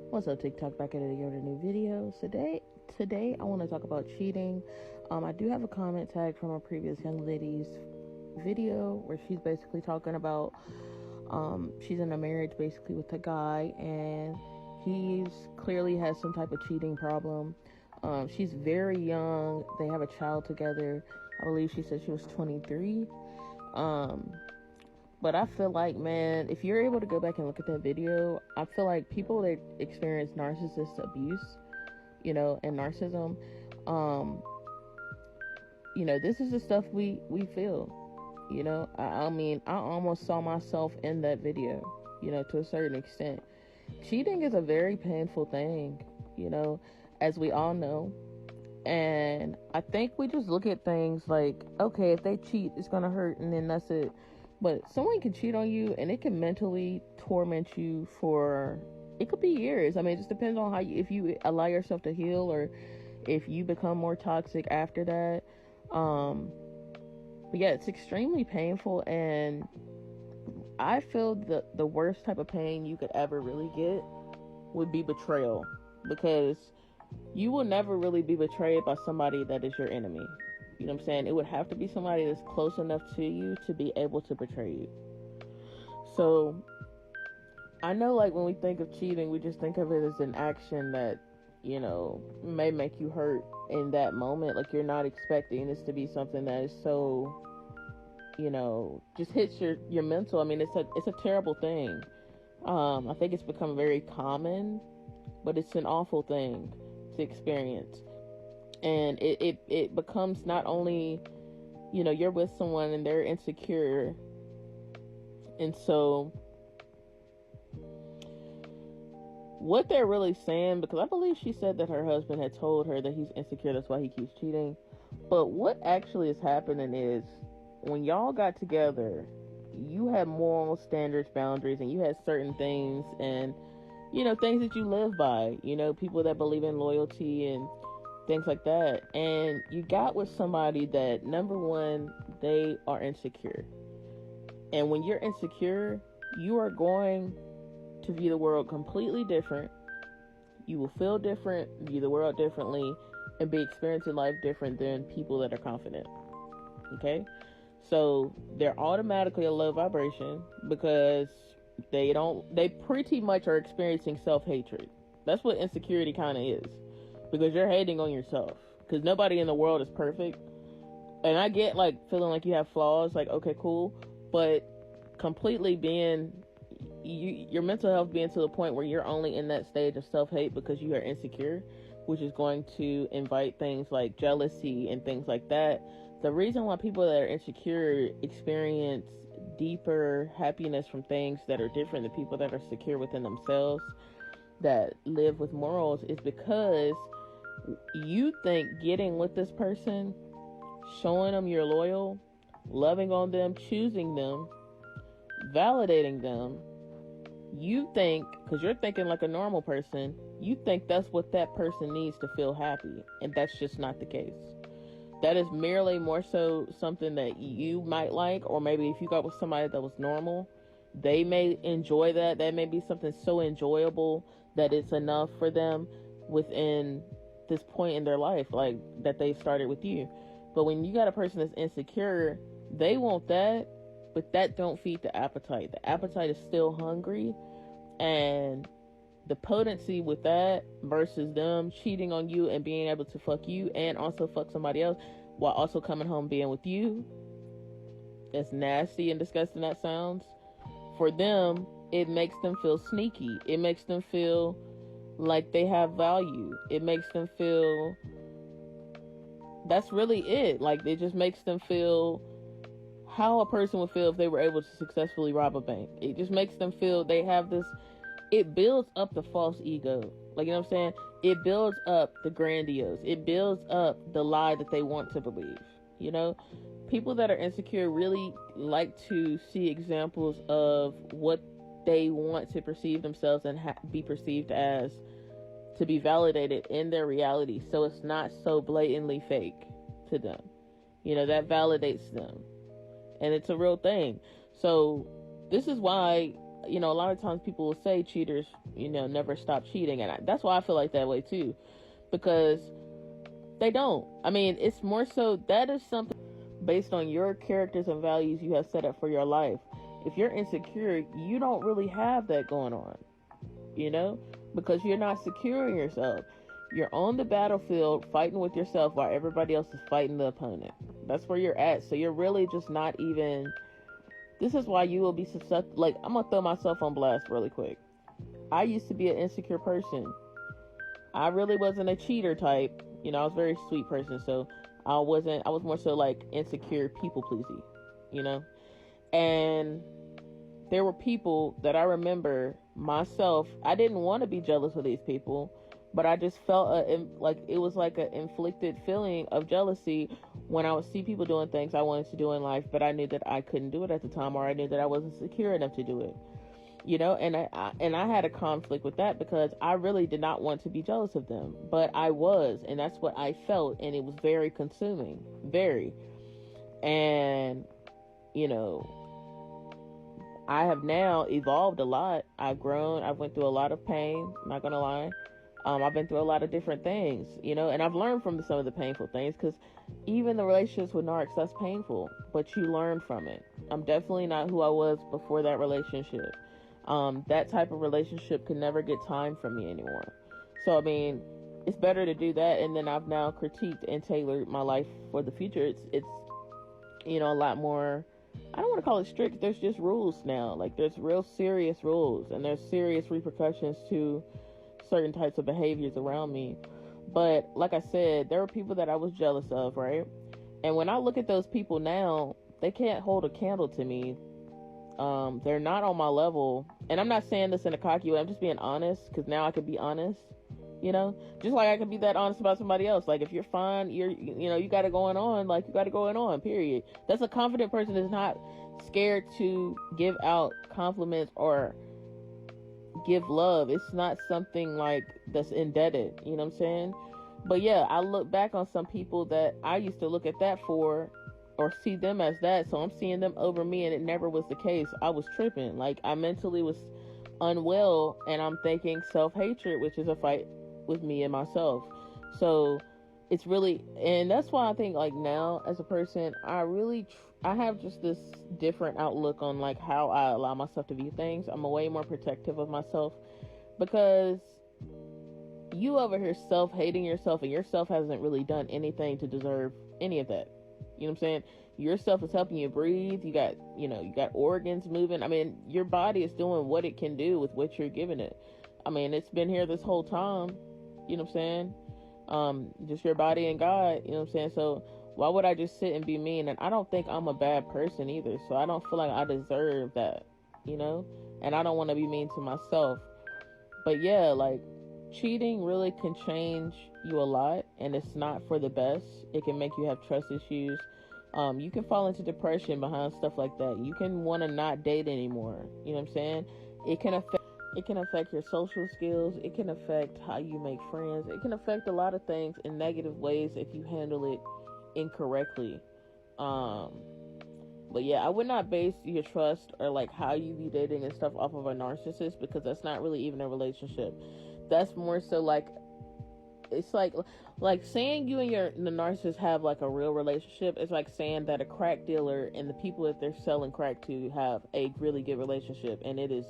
What's up, TikTok? Back at it again with a new video. Today I want to talk about cheating. I do have a comment tag from a previous young lady's video where she's basically talking about she's in a marriage basically with a guy, and he's clearly has some type of cheating problem. She's very young. They have a child together. I believe she said she was 23. But I feel like, man, if you're able to go back and look at that video, I feel like people that experience narcissist abuse, and narcissism, this is the stuff we feel. I mean, I almost saw myself in that video, to a certain extent. Cheating is a very painful thing, as we all know. And I think we just look at things like, okay, if they cheat, it's going to hurt, and then that's it. But someone can cheat on you, and it can mentally torment you for, it could be years. I mean, it just depends on if you allow yourself to heal, or if you become more toxic after that. But yeah, it's extremely painful, and I feel the worst type of pain you could ever really get would be betrayal, because you will never really be betrayed by somebody that is your enemy. You know what I'm saying? It would have to be somebody that's close enough to you to be able to betray you. So, I know, like, when we think of cheating, we just think of it as an action that, may make you hurt in that moment. Like, you're not expecting this to be something that is so, just hits your mental. I mean, it's a terrible thing. I think it's become very common, but it's an awful thing to experience. And it becomes not only, you're with someone and they're insecure. And so what they're really saying, because I believe she said that her husband had told her that he's insecure, that's why he keeps cheating. But what actually is happening is, when y'all got together, you had moral standards, boundaries, and you had certain things, and, things that you live by, people that believe in loyalty and things like that. And you got with somebody that, number one, they are insecure. And when you're insecure, you are going to view the world completely different. You will feel different, view the world differently, and be experiencing life different than people that are confident. Okay? So they're automatically a low vibration, because they pretty much are experiencing self-hatred. That's what insecurity kind of is. Because you're hating on yourself. Because nobody in the world is perfect. And I get, like, feeling like you have flaws. Like, okay, cool. But completely being, your mental health being to the point where you're only in that stage of self-hate because you are insecure, which is going to invite things like jealousy and things like that. The reason why people that are insecure experience deeper happiness from things that are different than people that are secure within themselves, that live with morals, is because you think getting with this person, showing them you're loyal, loving on them, choosing them, validating them, you think, because you're thinking like a normal person, you think that's what that person needs to feel happy. And that's just not the case. That is merely more so something that you might like, or maybe if you got with somebody that was normal, they may enjoy that. That may be something so enjoyable that it's enough for them within this point in their life, like that they started with you. But when you got a person that's insecure, they want that, but that don't feed the appetite. The appetite is still hungry, and the potency with that versus them cheating on you and being able to fuck you and also fuck somebody else while also coming home being with you, as nasty and disgusting that sounds, for them, it makes them feel sneaky. It makes them feel like they have value. It makes them feel, that's really it. Like, it just makes them feel how a person would feel if they were able to successfully rob a bank. It just makes them feel they have this, it builds up the false ego. Like, you know what I'm saying? It builds up the grandiose. It builds up the lie that they want to believe. People that are insecure really like to see examples of what they want to perceive themselves and be perceived as, to be validated in their reality, so it's not so blatantly fake to them. That validates them, and it's a real thing. So this is why a lot of times people will say cheaters, never stop cheating. And that's why I feel like that way too. Because they don't. I mean, it's more so that is something based on your characters and values you have set up for your life. If you're insecure, you don't really have that going on, because you're not secure in yourself. You're on the battlefield fighting with yourself while everybody else is fighting the opponent. That's where you're at. So you're really just not even. This is why you will be susceptible. Like, I'm going to throw myself on blast really quick. I used to be an insecure person. I really wasn't a cheater type. I was a very sweet person. So I was more so like insecure, people pleasy, And there were people that I remember myself. I didn't want to be jealous of these people, but I just felt like it was like an inflicted feeling of jealousy when I would see people doing things I wanted to do in life, but I knew that I couldn't do it at the time, or I knew that I wasn't secure enough to do it. And I had a conflict with that because I really did not want to be jealous of them, but I was, and that's what I felt, and it was very consuming, very. And I have now evolved a lot. I've grown. I've went through a lot of pain. I'm not gonna lie. I've been through a lot of different things, and I've learned from some of the painful things, because even the relationships with narcs, that's painful, but you learn from it. I'm definitely not who I was before that relationship. That type of relationship can never get time from me anymore. So, I mean, it's better to do that, and then I've now critiqued and tailored my life for the future. It's a lot more, I don't want to call it strict, there's just rules now. Like, there's real serious rules, and there's serious repercussions to certain types of behaviors around me. But like I said, there were people that I was jealous of, right? And when I look at those people now, they can't hold a candle to me. They're not on my level. And I'm not saying this in a cocky way, I'm just being honest, because now I can be honest, just like I can be that honest about somebody else. Like, if you're fine, you got it going on, like, you got it going on, period. That's a confident person that's not scared to give out compliments or give love. It's not something like that's indebted, you know what I'm saying? But yeah, I look back on some people that I used to look at that for, or see them as that, so I'm seeing them over me, and it never was the case. I was tripping. Like, I mentally was unwell, and I'm thinking self-hatred, which is a fight with me and myself. So it's really, and that's why I think, like, now as a person, I have just this different outlook on, like, how I allow myself to view things. I'm way more protective of myself, because you over here self-hating yourself, and yourself hasn't really done anything to deserve any of that. You know what I'm saying? Yourself is helping you breathe. You got organs moving. I mean, your body is doing what it can do with what you're giving it. I mean, it's been here this whole time. You know what I'm saying? Just your body and God. You know what I'm saying? So why would I just sit and be mean? And I don't think I'm a bad person either. So I don't feel like I deserve that, And I don't want to be mean to myself. But yeah, like, cheating really can change you a lot, and it's not for the best. It can make you have trust issues. You can fall into depression behind stuff like that. You can want to not date anymore. You know what I'm saying? It can affect your social skills. It can affect how you make friends. It can affect a lot of things in negative ways if you handle it incorrectly. But yeah, I would not base your trust or like how you be dating and stuff off of a narcissist, because that's not really even a relationship. That's more so like, it's like saying you and the narcissist have like a real relationship. It's like saying that a crack dealer and the people that they're selling crack to have a really good relationship, and it is,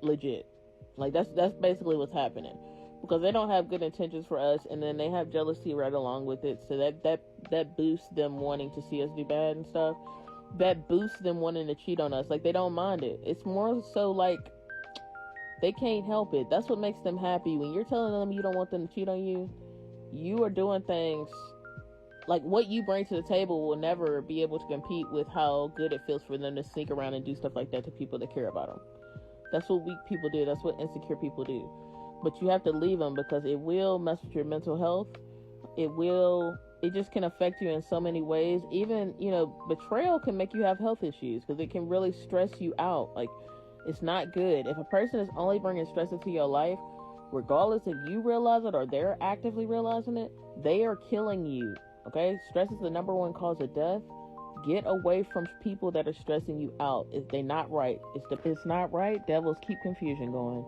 legit. Like, that's basically what's happening, because they don't have good intentions for us, and then they have jealousy right along with it. So that boosts them wanting to see us do bad and stuff. That boosts them wanting to cheat on us. Like, they don't mind it. It's more so like they can't help it. That's what makes them happy. When you're telling them you don't want them to cheat on you, you are doing things like what you bring to the table will never be able to compete with how good it feels for them to sneak around and do stuff like that to people that care about them. That's what weak people do. That's what insecure people do. But you have to leave them, because it will mess with your mental health. It just can affect you in so many ways. Even, betrayal can make you have health issues, because it can really stress you out. Like, it's not good. If a person is only bringing stress into your life, regardless if you realize it or they're actively realizing it, they are killing you. Okay? Stress is the number one cause of death. Get away from people that are stressing you out. If they're not right, it's not right. Devils, keep confusion going.